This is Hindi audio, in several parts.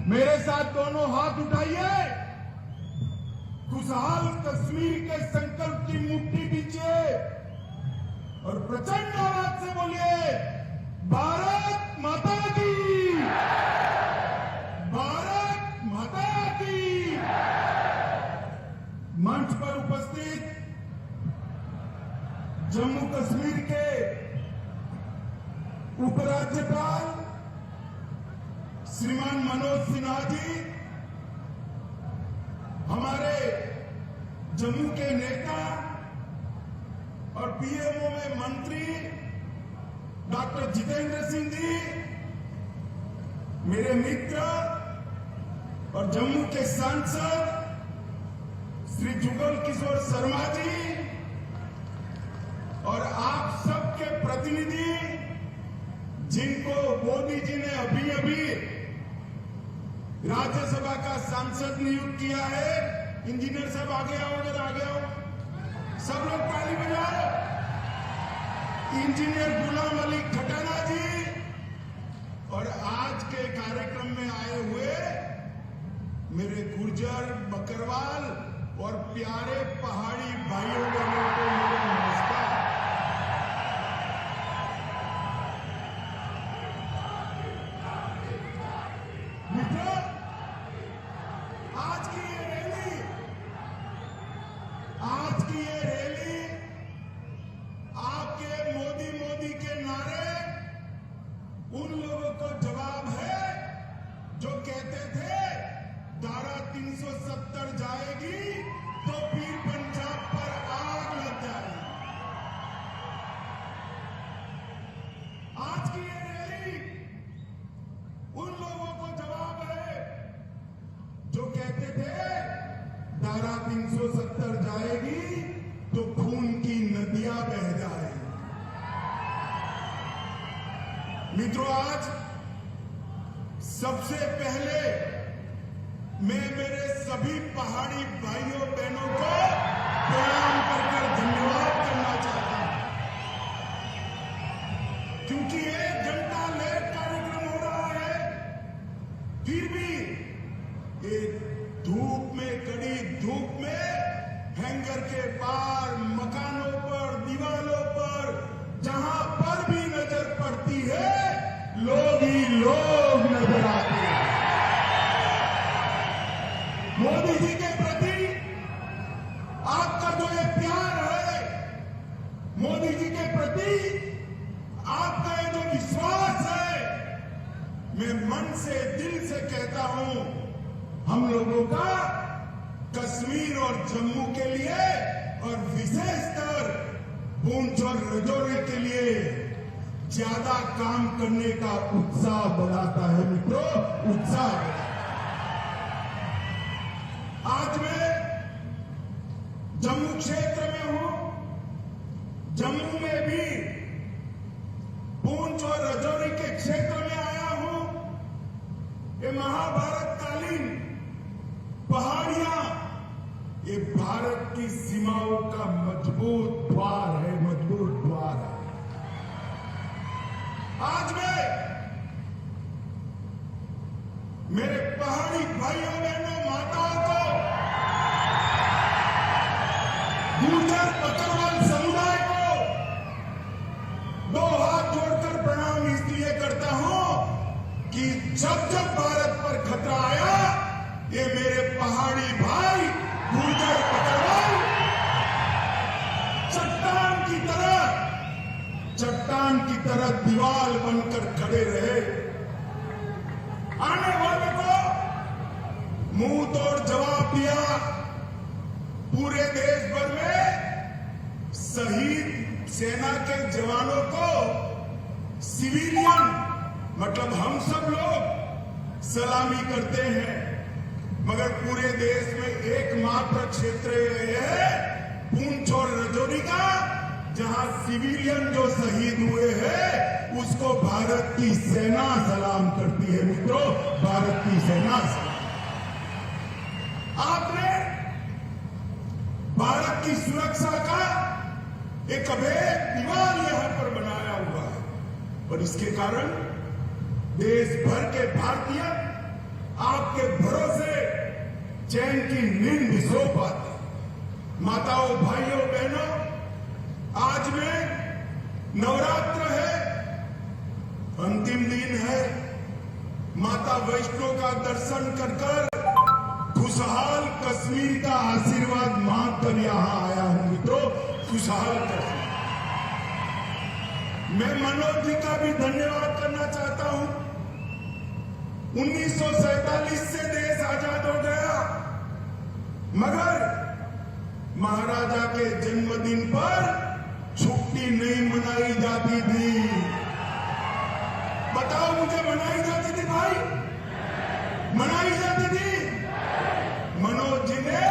मेरे साथ दोनों हाथ उठाइए। खुशहाल कश्मीर के संकल्प की मुट्ठी दीजिए और प्रचंड आवाज से बोलिए, भारत माता की, भारत माता की। मंच पर उपस्थित जम्मू कश्मीर के उपराज्यपाल श्रीमान मनोज सिन्हा जी, हमारे जम्मू के नेता और पीएमओ में मंत्री डॉक्टर जितेंद्र सिंह जी, मेरे मित्र और जम्मू के सांसद श्री जुगल किशोर शर्मा जी और आप सबके प्रतिनिधि जिनको मोदी जी ने अभी अभी राज्यसभा का सांसद नियुक्त किया है। इंजीनियर साहब आगे आओ, अगर आगे आओ, सब लोग ताली बजाओ। इंजीनियर गुलाम अली खटाना जी और आज के कार्यक्रम में आए हुए मेरे गुर्जर, बकरवाल और प्यारे पहाड़ी भाइयों बहनों को मेरा नमस्कार। मित्रों, आज की ये रैली आपके मोदी मोदी के नारे उन लोगों को जवाब है जो कहते थे धारा 370 जाएगी तो फिर पंजाब पर आग लग जाएगी। आज की ये रैली उन लोगों को जवाब है जो कहते थे धारा 370 जाएगी तो खून की नदियां बह जाएगी। मित्रों, आज सबसे पहले मैं मेरे सभी पहाड़ी भाइयों बहनों को प्रणाम कर धन्यवाद करना चाहता हूं, क्योंकि 1 घंटा लेट कार्यक्रम हो रहा है, फिर भी एक धूप में, कड़ी धूप में, हैंगर के पार, मकानों पर, दीवारों पर, जहां पर भी नजर पड़ती है लोग ही लोग नजर आते हैं। मोदी जी के प्रति आपका जो ये प्यार है, मोदी जी के प्रति आपका ये जो विश्वास है, मैं मन से, दिल से कहता हूं, हम लोगों का कश्मीर और जम्मू के लिए और विशेषकर पूंछ और राजौरी के लिए ज्यादा काम करने का उत्साह बढ़ाता है। मित्रों, उत्साह। आज मैं जम्मू क्षेत्र में हूं, जम्मू में भी पूंछ और राजौरी के क्षेत्र में आया हूं। ये महाभारतकालीन पहाड़ियां, ये भारत की सीमाओं का मजबूत द्वार है, मजबूत द्वार है। आज मैं मेरे पहाड़ी भाइयों बहनों, माताओं को, गुर्जर बकरवाल समुदाय को 2 हाथ जोड़कर प्रणाम इसलिए करता हूं कि जब जब भारत पर खतरा आया, ये मेरे पहाड़ी भाई गुर्जर बकरवाल चट्टान की तरह दीवार बनकर खड़े रहे। आने वाले को मुंह तोड़ जवाब दिया। पूरे देश भर में शहीद सेना के जवानों को सिविलियन, मतलब हम सब लोग सलामी करते हैं, मगर पूरे देश में एकमात्र क्षेत्र है पूंछ और राजौरी का, जहां सिविलियन जो शहीद हुए हैं उसको भारत की सेना सलाम करती है। मित्रों, भारत की सेना सलाम। आपने भारत की सुरक्षा का एक अभेद दीवार यहां पर बनाया हुआ है और इसके कारण देश भर के भारतीय आपके भरोसे चैन की नींद भी सो पाते। माताओं, भाइयों, बहनों, आज में नवरात्र है, अंतिम दिन है। माता वैष्णो का दर्शन कर कर खुशहाल कश्मीर का आशीर्वाद मांग कर यहां आया हूं मित्रों, खुशहाल कश्मीर। मैं मनोज जी का भी धन्यवाद करना चाहता हूं। 1947 से देश आजाद हो गया, मगर महाराजा के जन्मदिन पर छुट्टी नहीं मनाई जाती थी। बताओ मुझे, मनाई जाती थी भाई? मनाई जाती थी? मनोज जी ने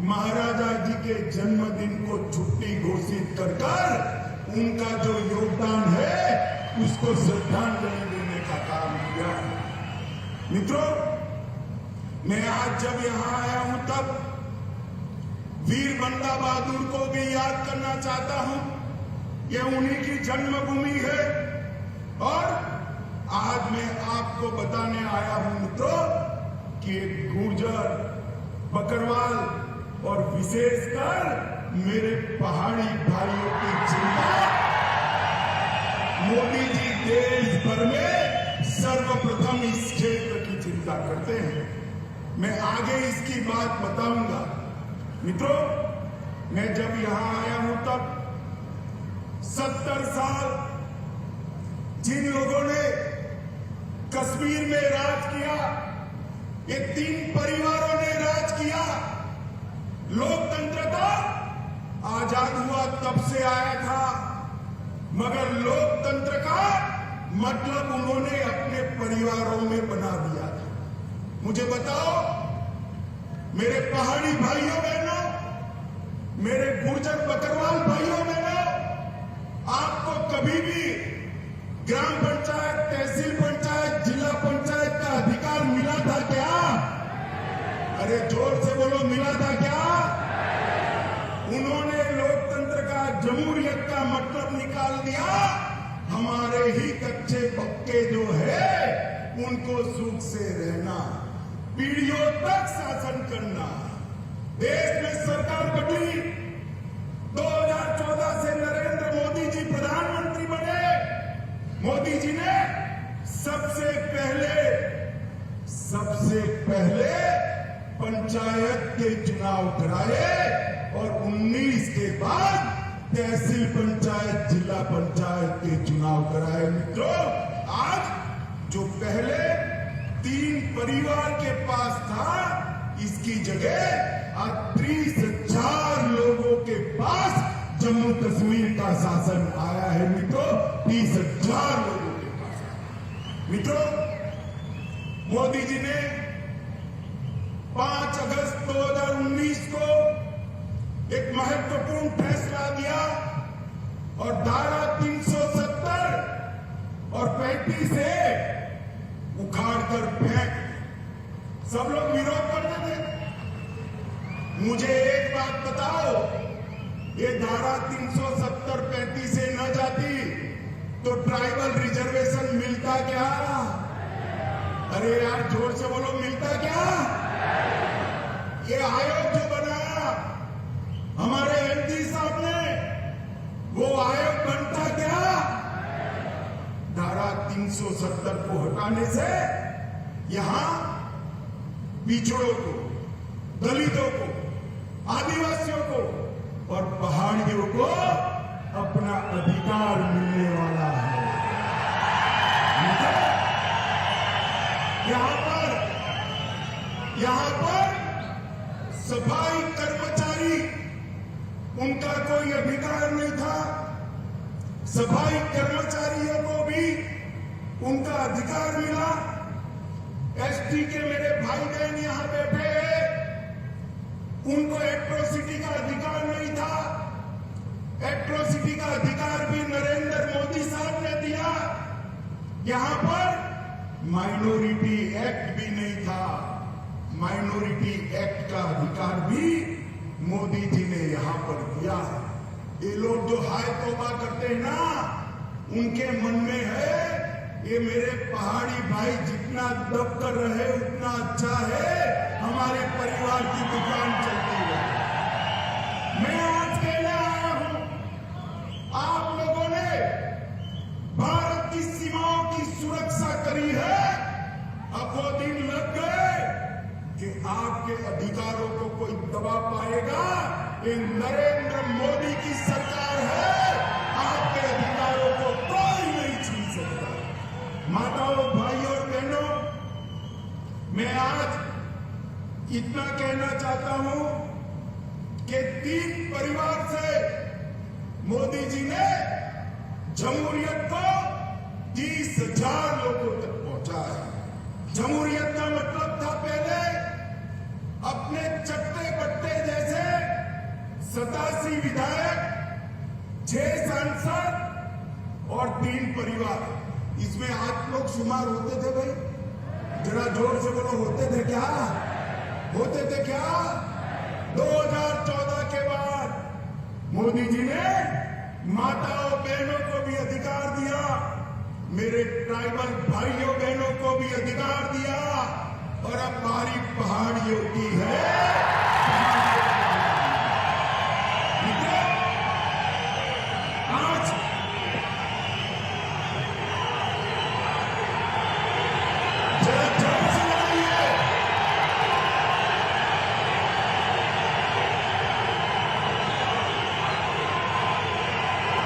महाराजा जी के जन्मदिन को छुट्टी घोषित कर कर उनका जो योगदान है उसको श्रद्धांजलि देने का काम किया। मित्रों, मैं आज जब यहां आया हूं तब वीर बंदा बहादुर को भी याद करना चाहता हूं। यह उन्हीं की जन्मभूमि है और आज मैं आपको बताने आया हूं मित्रों कि गुर्जर, बकरवाल और विशेषकर मेरे पहाड़ी भाइयों की चिंता मोदी जी देश भर में सर्वप्रथम इस क्षेत्र की चिंता करते हैं। मैं आगे इसकी बात बताऊंगा। मित्रों, मैं जब यहां आया हूं तब 70 साल जिन लोगों ने कश्मीर में राज किया, ये 3 परिवारों ने राज किया। लोकतंत्र का आजाद हुआ तब से आया था, मगर लोकतंत्र का मतलब उन्होंने अपने परिवारों में बना दिया था। मुझे बताओ मेरे पहाड़ी भाइयों बहनों, मेरे गुर्जर बकरवाल भाइयों बहनों, आपको कभी भी ग्राम पंचायत, तहसील पंचायत, जिला पंचायत का अधिकार मिला था क्या? अरे जोर से बोलो, मिला था क्या? उन्होंने लोकतंत्र का, जमहूरियत का मतलब निकाल दिया। हमारे ही कच्चे पक्के जो है उनको सुख से रहना, पीढ़ियों तक शासन करना। देश में सरकार बदली, 2014 से नरेंद्र मोदी जी प्रधानमंत्री बने। मोदी जी ने सबसे पहले पंचायत के चुनाव कराए और 19 के बाद तहसील पंचायत, जिला पंचायत के चुनाव कराए। मित्रों, आज जो पहले 3 परिवार के पास था, इसकी जगह आज 30,000 लोगों के पास जम्मू कश्मीर का शासन आया है। मित्रों, 30,000 लोगों के पास। मित्रों, मोदी जी ने 5 अगस्त 2019 को एक महत्वपूर्ण फैसला दिया और धारा 370 और 35 से उखाड़कर फेंक। सब लोग विरोध करते थे। मुझे एक बात बताओ, ये धारा 370, 35 से न जाती तो ट्राइबल रिजर्वेशन मिलता क्या? अरे यार जोर से बोलो, मिलता क्या? ये आयोग जो बनाया हमारे एमपी साहब ने, वो आयोग बनता क्या? धारा 370 को हटाने से यहां पिछड़ों को, दलितों को, आदिवासियों को और पहाड़ियों को अपना अधिकार मिलने वाला है। यहां पर सफाई कर्मचारी, उनका कोई अधिकार नहीं था। सफाई कर्मचारियों को भी उनका अधिकार मिला। एसटी के मेरे भाई बहन यहां बैठे हैं, उनको एट्रोसिटी का अधिकार नहीं था। एट्रोसिटी का अधिकार भी नरेंद्र मोदी साहब ने दिया। यहां पर माइनॉरिटी एक्ट भी नहीं था। माइनॉरिटी एक्ट का अधिकार भी मोदी जी ने यहां पर दिया। ये लोग जो हाय तौबा करते हैं ना, उनके मन में है ये मेरे पहाड़ी भाई जितना दब कर रहे उतना अच्छा है, हमारे परिवार की दुकान चलती है। मैं आज कहने आया हूं, आप लोगों ने भारत की सीमाओं की सुरक्षा करी है, अब वो दिन लग गए कि आपके अधिकारों को कोई दबा पाएगा। ये नरेंद्र मोदी की सरकार है, आपके अधिकारों को कोई नहीं छीन सकता। माताओं, भाइयों और बहनों, मैं आज इतना कहना चाहता हूं कि 3 परिवार से मोदी जी ने जमहूरियत को 30,000 लोगों तक पहुंचा है। जमहूरियत का मतलब था पहले अपने चट्टे बट्टे जैसे 87 विधायक, 6 सांसद और 3 परिवार। इसमें आप लोग शुमार होते थे भाई? जरा जोर से बोलो, होते थे क्या? होते थे क्या? 2014 के बाद मोदी जी ने माताओं बहनों को भी अधिकार दिया, मेरे ट्राइबल भाइयों बहनों को भी अधिकार दिया, और अब बारी पहाड़ियों की है। आज जरा जोर से लगाइए।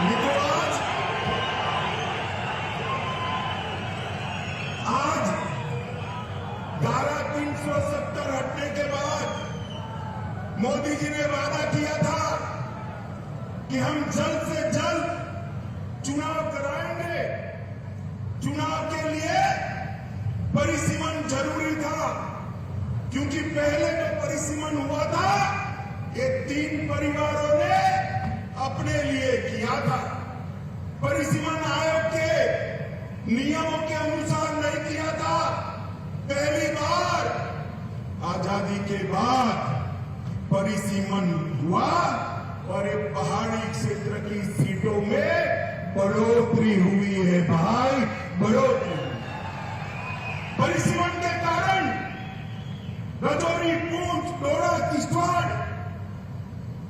मित्रों, आज 370 हटने के बाद मोदी जी ने वादा किया था कि हम जल्द से जल्द चुनाव कराएंगे। चुनाव के लिए परिसीमन जरूरी था, क्योंकि पहले जो परिसीमन हुआ था ये 3 परिवारों ने अपने लिए किया था। परिसीमन आयोग के नियमों के अनुसार नहीं किया था। पहली बार आजादी के बाद परिसीमन हुआ और ये पहाड़ी क्षेत्र की सीटों में बढ़ोतरी हुई है भाई, बढ़ोतरी। परिसीमन के कारण राजौरी, पूंछ, डोडा, किश्तवाड़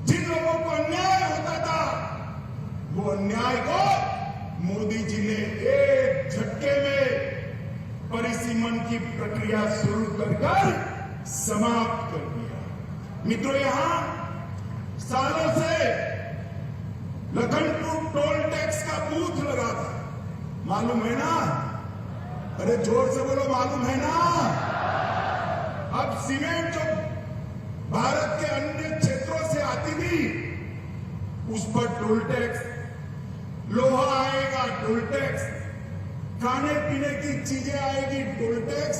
जिन लोगों को अन्याय होता था, वो अन्याय को मोदी जी ने एक झटके में परिसीमन की प्रक्रिया शुरू कर समाप्त कर दिया। मित्रों, यहां सालों से लखनपुर टोल टैक्स का बूथ लगा था, मालूम है ना? अरे जोर से बोलो, मालूम है ना? अब सीमेंट जो भारत के अन्य क्षेत्रों से आती थी उस पर टोल टैक्स, लोहा आएगा टोल टैक्स, खाने पीने की चीजें आएगी टोल टैक्स।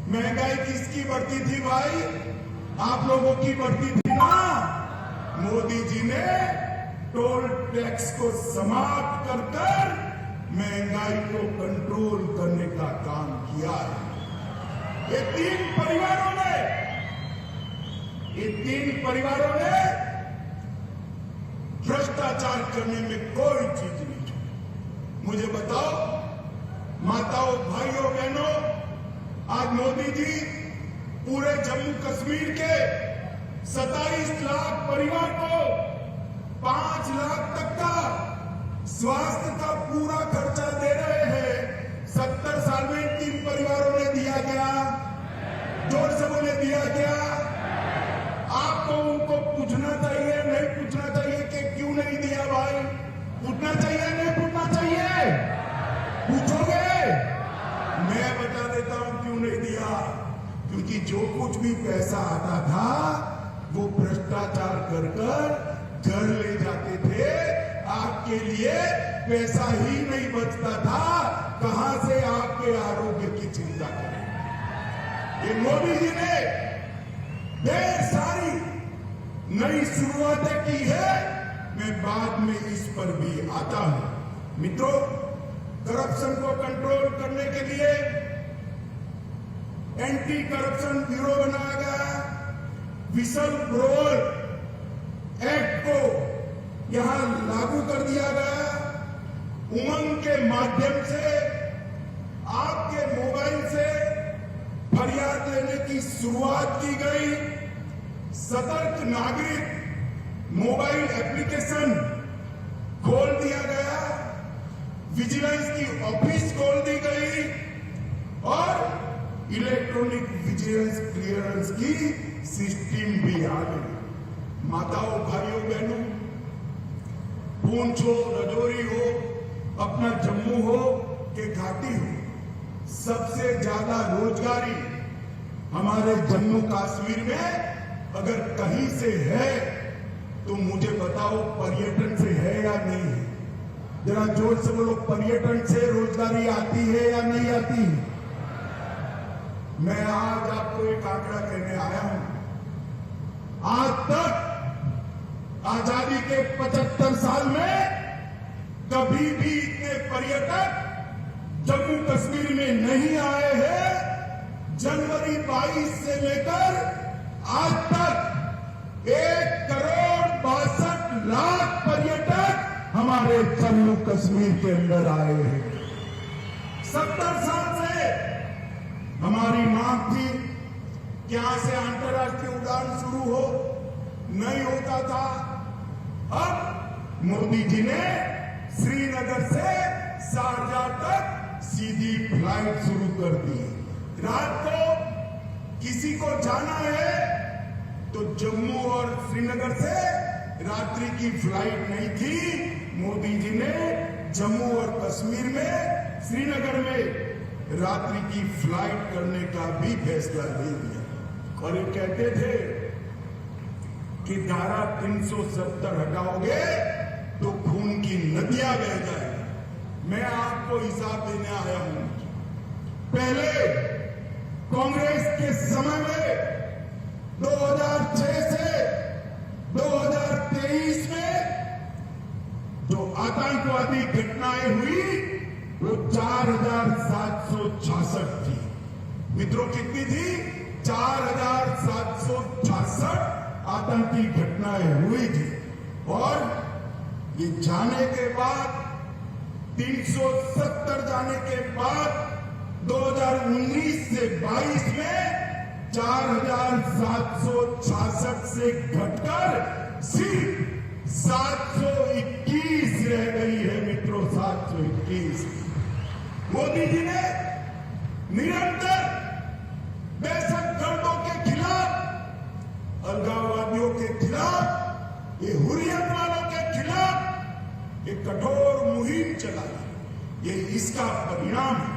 महंगाई किसकी बढ़ती थी भाई? आप लोगों की बढ़ती थी ना। मोदी जी ने टोल टैक्स को समाप्त कर महंगाई को कंट्रोल करने का काम किया है। ये 3 परिवारों ने भ्रष्टाचार करने में कोई चीज नहीं छोड़ी। मुझे बताओ माताओं, भाइयों, बहनों, आज मोदी जी पूरे जम्मू कश्मीर के 27 लाख परिवार को 5 लाख तक का स्वास्थ्य का पूरा खर्चा दे रहे हैं। 70 साल में 3 परिवारों ने दिया गया। जोर से बोले, दिया गया। आपको उनको पूछना चाहिए, नहीं पूछना चाहिए कि क्यों नहीं दिया भाई? पूछना चाहिए, नहीं पूछना चाहिए? पूछोगे? मैं बता देता हूं क्यों नहीं दिया। क्योंकि जो कुछ भी पैसा आता था वो भ्रष्टाचार कर घर ले जाते थे। आपके लिए पैसा ही नहीं बचता था, कहां से आपके आरोग्य की चिंता करें? ये मोदी जी ने ढेर सारी नई शुरुआतें की है, मैं बाद में इस पर भी आता हूं। मित्रों, करप्शन को कंट्रोल करने के लिए एंटी करप्शन ब्यूरो बनाया गया। विसल ब्लोअर एक्ट को यहां लागू कर दिया गया। उमंग के माध्यम से की शुरुआत की गई, सतर्क नागरिक मोबाइल एप्लीकेशन खोल दिया गया, विजिलेंस की ऑफिस खोल दी गई और इलेक्ट्रॉनिक विजिलेंस क्लियरेंस की सिस्टम भी आ गई। माताओं, भाइयों, बहनों, पूंछ हो, राजौरी हो, अपना जम्मू हो कि घाटी हो, सबसे ज्यादा रोजगारी हमारे जम्मू कश्मीर में अगर कहीं से है तो मुझे बताओ पर्यटन से है या नहीं है? जरा जोर से बोलो, पर्यटन से रोजगारी आती है या नहीं आती है? मैं आज आपको एक आंकड़ा कहने आया हूं। आज तक आजादी के 75 साल में कभी भी इतने पर्यटक जम्मू कश्मीर में नहीं आए हैं। जनवरी 22 से लेकर आज तक 1,62,00,000 पर्यटक हमारे जम्मू कश्मीर के अंदर आए हैं। 70 साल से हमारी मांग थी कि यहां से अंतर्राष्ट्रीय उड़ान शुरू हो, नहीं होता था। अब मोदी जी ने श्रीनगर से शारजाह तक सीधी फ्लाइट शुरू कर दी। रात को किसी को जाना है तो जम्मू और श्रीनगर से रात्रि की फ्लाइट नहीं थी। मोदी जी ने जम्मू और कश्मीर में, श्रीनगर में रात्रि की फ्लाइट करने का भी फैसला ले लिया। और ये कहते थे कि धारा 370 हटाओगे तो खून की नदियां बह जाएगी। मैं आपको हिसाब देने आया हूं। पहले कांग्रेस के समय में 2006 से 2023 में जो आतंकवादी घटनाएं हुई वो 4,766 थी। मित्रों, कितनी थी? 4,766 आतंकी घटनाएं हुई थी। और ये जाने के बाद 370 जाने के बाद 2019 से 22 में 4,766 से घटकर सिर्फ 721 रह गई है। मित्रों, 721। मोदी जी ने निरंतर दहशतगर्दों के खिलाफ, अलगाववादियों के खिलाफ, ये हुर्रियत वालों के खिलाफ एक कठोर मुहिम चलाई। ये इसका परिणाम है।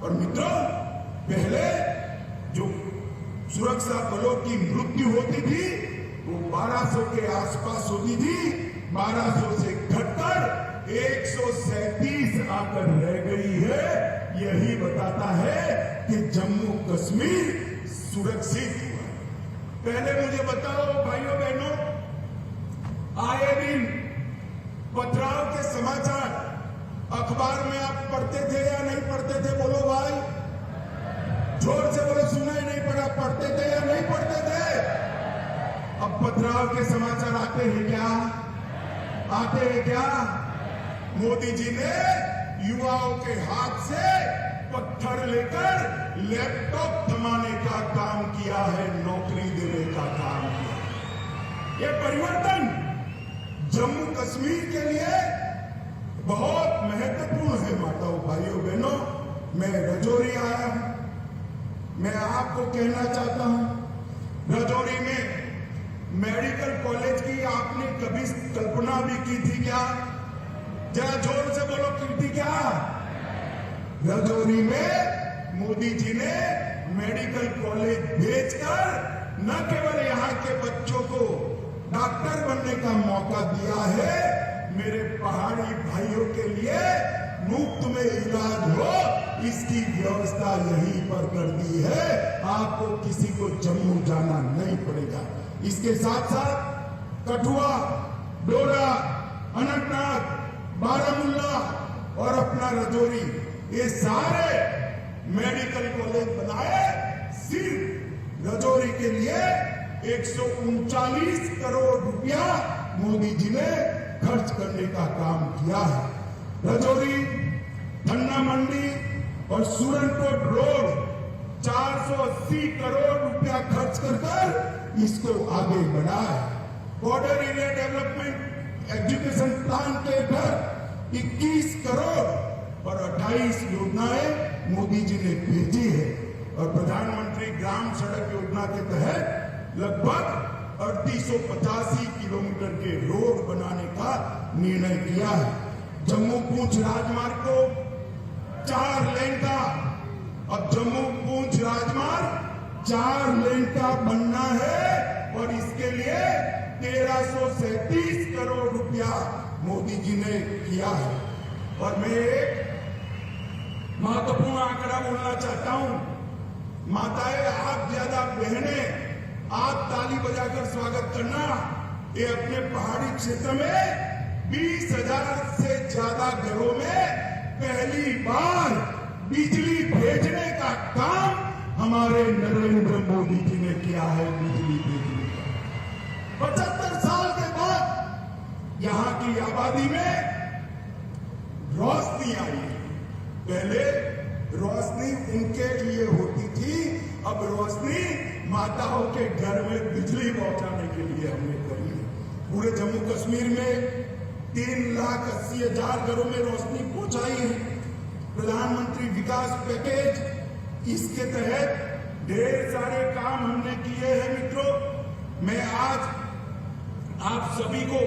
और मित्रों, पहले जो सुरक्षा बलों की मृत्यु होती थी वो 1200 के आसपास होती थी। 1200 से घटकर 137 आकर रह गई है। यही बताता है कि जम्मू कश्मीर सुरक्षित हुआ। पहले मुझे बताओ भाइयों बहनों, आए दिन पथराव के समाचार अखबार में आप पढ़ते थे या नहीं पढ़ते थे? बोलो भाई, जोर से बोलो। सुना ही नहीं पड़ा? पढ़ते थे या नहीं पढ़ते थे? अब पथराव के समाचार आते हैं क्या? आते हैं क्या? मोदी जी ने युवाओं के हाथ से पत्थर लेकर लैपटॉप थमाने का काम किया है, नौकरी देने का काम किया। ये परिवर्तन जम्मू कश्मीर के लिए बहुत महत्वपूर्ण है। माताओं, भाइयों, बहनों, मैं राजौरी आया हूं। मैं आपको कहना चाहता हूं, राजौरी में मेडिकल कॉलेज की आपने कभी कल्पना भी की थी क्या? जरा जोर से बोलो, की थी क्या? राजौरी में मोदी जी ने मेडिकल कॉलेज भेजकर न केवल यहां के बच्चों को डॉक्टर बनने का मौका दिया है, मेरे पहाड़ी भाइयों के लिए मुफ्त में इलाज हो इसकी व्यवस्था यहीं पर कर दी है। आपको किसी को जम्मू जाना नहीं पड़ेगा। इसके साथ साथ कठुआ, डोडा, अनंतनाग, बारामूला और अपना राजौरी, ये सारे मेडिकल कॉलेज बनाए सिर्फ राजौरी के लिए 139 करोड़ रुपया मोदी जी ने खर्च करने का काम किया है। राजौरी, धन्ना मंडी और सूरनकोट रोड 480 करोड़ रुपया खर्च कर इसको आगे बढ़ाए। Border area development education plan के तहत 21 करोड़ और 28 योजनाएं मोदी जी ने भेजी है और प्रधानमंत्री ग्राम सड़क योजना के तहत लगभग 3885 किलोमीटर के रोड बनाने का निर्णय किया है। जम्मू पूंछ राजमार्ग को 4 लेन का, अब जम्मू पूंछ राजमार्ग 4 लेन का बनना है और इसके लिए 1337 करोड़ रुपया मोदी जी ने किया है। और मैं एक महत्वपूर्ण आंकड़ा बोलना चाहता हूं। माताएं, आप ज्यादा बहनें, आप ताली बजाकर स्वागत करना। ये अपने पहाड़ी क्षेत्र में 20,000 से ज्यादा घरों में पहली बार बिजली भेजने का काम हमारे नरेंद्र मोदी जी ने किया है। बिजली भेजने का 75 साल के बाद यहां की आबादी में रोशनी आई है। पहले रोशनी उनके लिए होती थी, अब रोशनी माताओं के घर में बिजली पहुंचाने के लिए हमने करी है। पूरे जम्मू कश्मीर में 3,80,000 घरों में रोशनी पहुंचाई है। प्रधानमंत्री विकास पैकेज, इसके तहत ढेर सारे काम हमने किए हैं। मित्रों, मैं आज आप सभी को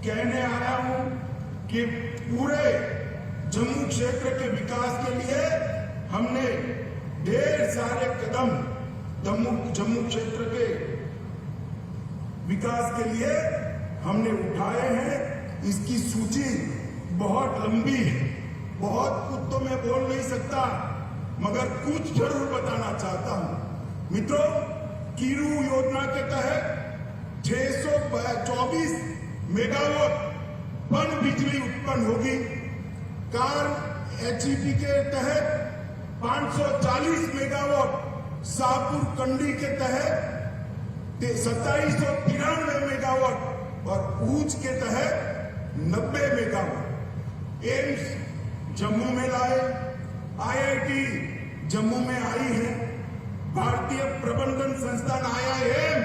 कहने आया हूं कि पूरे जम्मू क्षेत्र के विकास के लिए हमने ढेर सारे कदम जम्मू क्षेत्र के विकास के लिए हमने उठाए हैं। इसकी सूची बहुत लंबी है, बहुत कुछ तो मैं बोल नहीं सकता, मगर कुछ जरूर बताना चाहता हूं। मित्रों, कीरू योजना के तहत 624 मेगावाट पन बिजली उत्पन्न होगी। कार एचईपी के तहत 540 मेगावाट, शाहपुर कंडी के तहत 2793 मेगावाट और ऊंच के तहत 90 मेगावाट। एम्स जम्मू में लाए, आईआईटी जम्मू में आई है, भारतीय प्रबंधन संस्थान IIM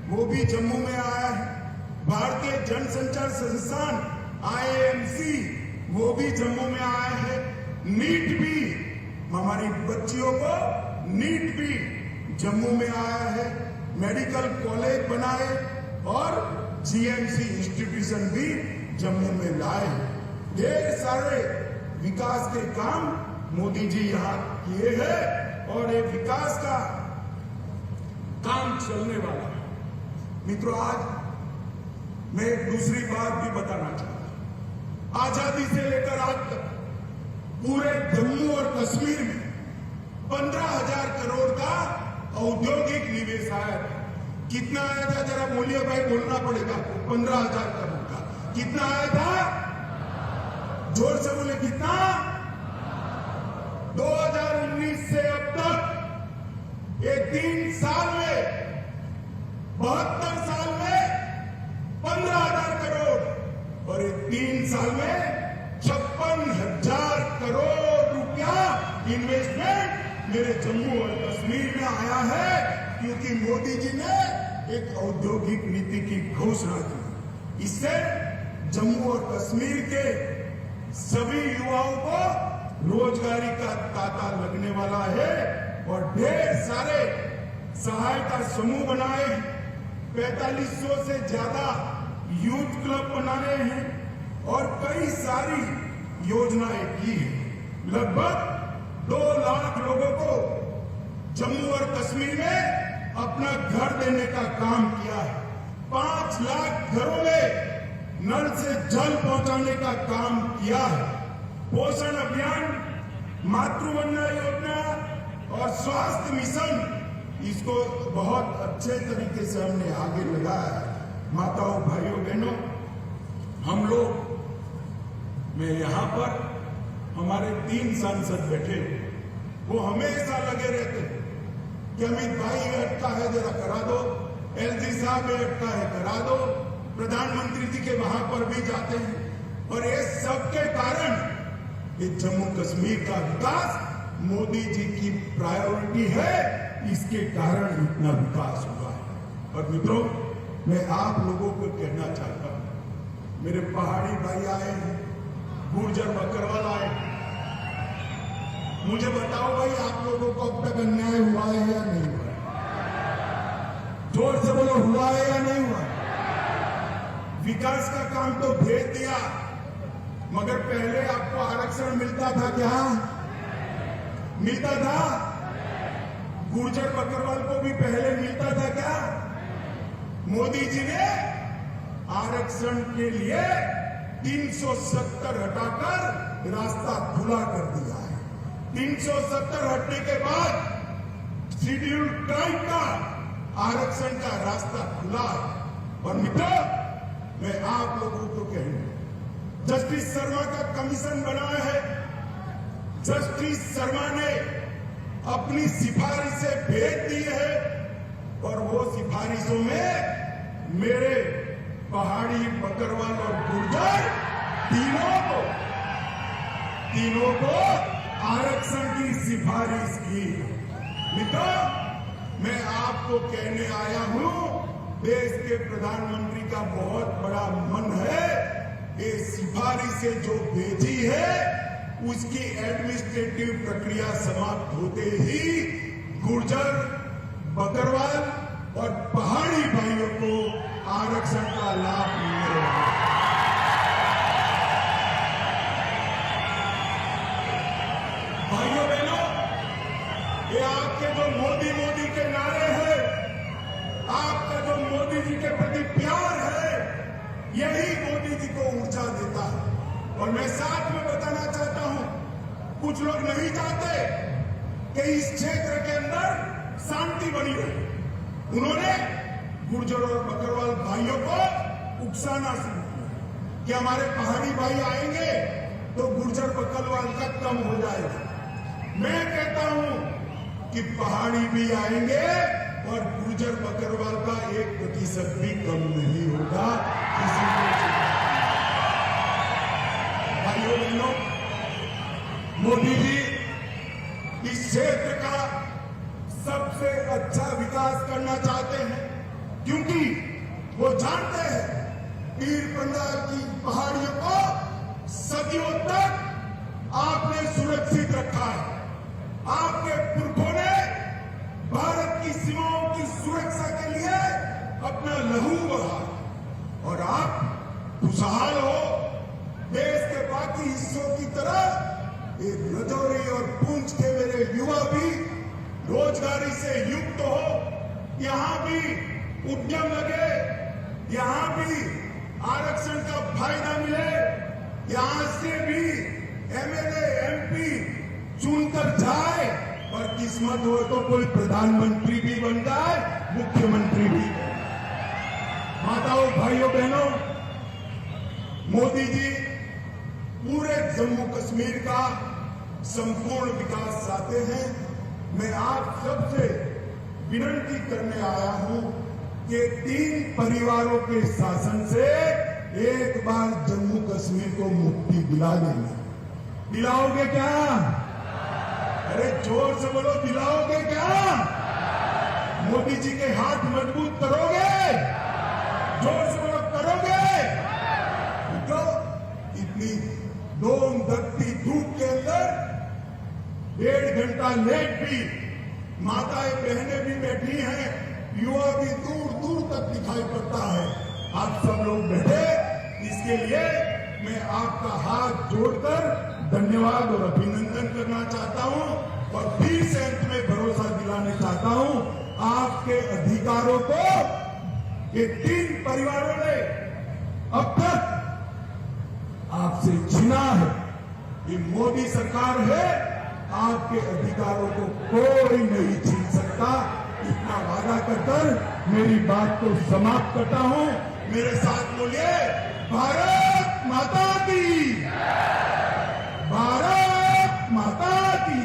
वो भी जम्मू में आया है, भारतीय जनसंचार संस्थान IIMC वो भी जम्मू में आया है। नीट भी, हमारी बच्चियों को नीट भी जम्मू में आया है। मेडिकल कॉलेज बनाए और GMC इंस्टीट्यूशन भी जम्मू में लाए। ढेर सारे विकास के काम मोदी जी यहां किए हैं और ये विकास का काम चलने वाला है। मित्रों, आज मैं एक दूसरी बात भी बताना चाहता हूं। आजादी से लेकर आज तक पूरे जम्मू और कश्मीर में 15,000 करोड़ का औद्योगिक निवेश आया था। कितना आया था जरा बोलिए भाई, बोलना पड़ेगा। 15,000 करोड़ का कितना आया था? जोर से बोले, कितना? 2019 से अब तक ये 3 साल में 72 साल में 15,000 करोड़ और ये 3 साल में 56,000 करोड़ रुपया इन्वेस्टमेंट मेरे जम्मू और कश्मीर में आया है, क्योंकि मोदी जी ने एक औद्योगिक नीति की घोषणा की। इससे जम्मू और कश्मीर के सभी युवाओं को रोजगारी का तांता लगने वाला है और ढेर सारे सहायता समूह बनाए, 4500 से ज्यादा यूथ क्लब बनाए हैं और कई सारी योजनाएं की है। लगभग 2 लाख लोगों को जम्मू और कश्मीर में अपना घर देने का काम किया है। 5 लाख घरों में नल से जल पहुंचाने का काम किया है। पोषण अभियान, मातृवंदना योजना और स्वास्थ्य मिशन, इसको बहुत अच्छे तरीके से हमने आगे लगाया है। माताओं, भाइयों, बहनों, हम लोग में यहाँ पर हमारे 3 सांसद बैठे, वो हमेशा लगे रहते हैं कि अमित भाई ये अटका है, जरा करा दो, LG साहब ये अटका है, करा दो। प्रधानमंत्री जी के वहां पर भी जाते हैं और ये सबके कारण ये जम्मू कश्मीर का विकास मोदी जी की प्रायोरिटी है, इसके कारण इतना विकास हुआ है। और मित्रों, मैं आप लोगों को कहना चाहता हूं, मेरे पहाड़ी भाई आए हैं, गुर्जर बकरवाल आए, मुझे बताओ भाई, आप लोगों को अब तक अन्याय हुआ है या नहीं हुआ? जोर से बोलो, हुआ है या नहीं हुआ? विकास का काम तो भेज दिया, मगर पहले आपको आरक्षण मिलता था क्या? मिलता था? गुर्जर बकरवाल को भी पहले मिलता था क्या? मोदी जी ने आरक्षण के लिए 370 हटाकर रास्ता खुला कर दिया है। 370 हटने के बाद शेड्यूल ट्राइब का आरक्षण का रास्ता खुला। और मित्रों, मैं आप लोगों को कहूंगा, जस्टिस शर्मा का कमीशन बना है। जस्टिस शर्मा ने अपनी सिफारिशें भेज दी है और वो सिफारिशों में मेरे पहाड़ी, बकरवाल और गुर्जर तीनों को आरक्षण की सिफारिश की। मित्रों, मैं आपको कहने आया हूं, देश के प्रधानमंत्री का बहुत बड़ा मन है, ये सिफारिशें जो भेजी है उसकी एडमिनिस्ट्रेटिव प्रक्रिया समाप्त होते ही गुर्जर, बकरवाल और पहाड़ी भाइयों को आरक्षण का लाभ मिलने वाला है। भाइयों बहनों, ये आपके जो मोदी के नारे हैं, आपका जो मोदी जी के प्रति प्यार है, यही मोदी जी को ऊर्जा देता है। और मैं साथ में बताना चाहता हूं, कुछ लोग नहीं चाहते कि इस क्षेत्र के अंदर शांति बनी रहे। उन्होंने गुर्जर और बकरवाल भाइयों को उकसाना शुरू किया कि हमारे पहाड़ी भाई आएंगे तो गुर्जर बकरवाल का कम हो जाएगा। मैं कहता हूं कि पहाड़ी भी आएंगे और गुर्जर बकरवाल का 1% भी कम नहीं होगा। भाइयों बहनों, मोदी जी इस क्षेत्र का सबसे अच्छा विकास करना चाहते हैं, क्योंकि वो जानते हैं पीर पंजाल की पहाड़ियों को सदियों तक आपने सुरक्षित रखा है। आपके पुरखों ने भारत की सीमाओं की सुरक्षा के लिए अपना लहू बहा, और आप खुशहाल हो। देश के बाकी हिस्सों की तरह एक रजौरी और पूंछ के मेरे युवा भी रोजगारी से युक्त हो, यहां भी उद्यम लगे, यहां भी आरक्षण का फायदा मिले, यहां से भी एमएलए, एमपी चुनकर जाए और किस्मत हो तो कोई प्रधानमंत्री भी बन जाए, मुख्यमंत्री भी। माताओं, भाइयों बहनों, मोदी जी पूरे जम्मू कश्मीर का संपूर्ण विकास चाहते हैं। मैं आप सबसे विनती करने आया हूं कि 3 परिवारों के शासन से एक बार जम्मू कश्मीर को मुक्ति दिला देंगे। दिलाओगे क्या? अरे जोर से बोलो, दिलाओगे क्या? मोदी जी के हाथ मजबूत करोगे? जोर से बोलो, करोगे? तो इतनी दोन धरती धूप के अंदर 1.5 घंटा लेट भी माताएं बहनें भी बैठी हैं, युवा भी दूर दूर तक दिखाई पड़ता है। आप सब लोग बैठे, इसके लिए मैं आपका हाथ जोड़कर धन्यवाद और अभिनंदन करना चाहता हूं और फिर से अंत में भरोसा दिलाने चाहता हूं, आपके अधिकारों को ये 3 परिवारों ने अब तक आपसे छीना है। ये मोदी सरकार है, आपके अधिकारों को कोई नहीं छीन सकता। इतना वादा कर मेरी बात को समाप्त करता हूं। मेरे साथ बोलिए, भारत माता की, भारत माता की।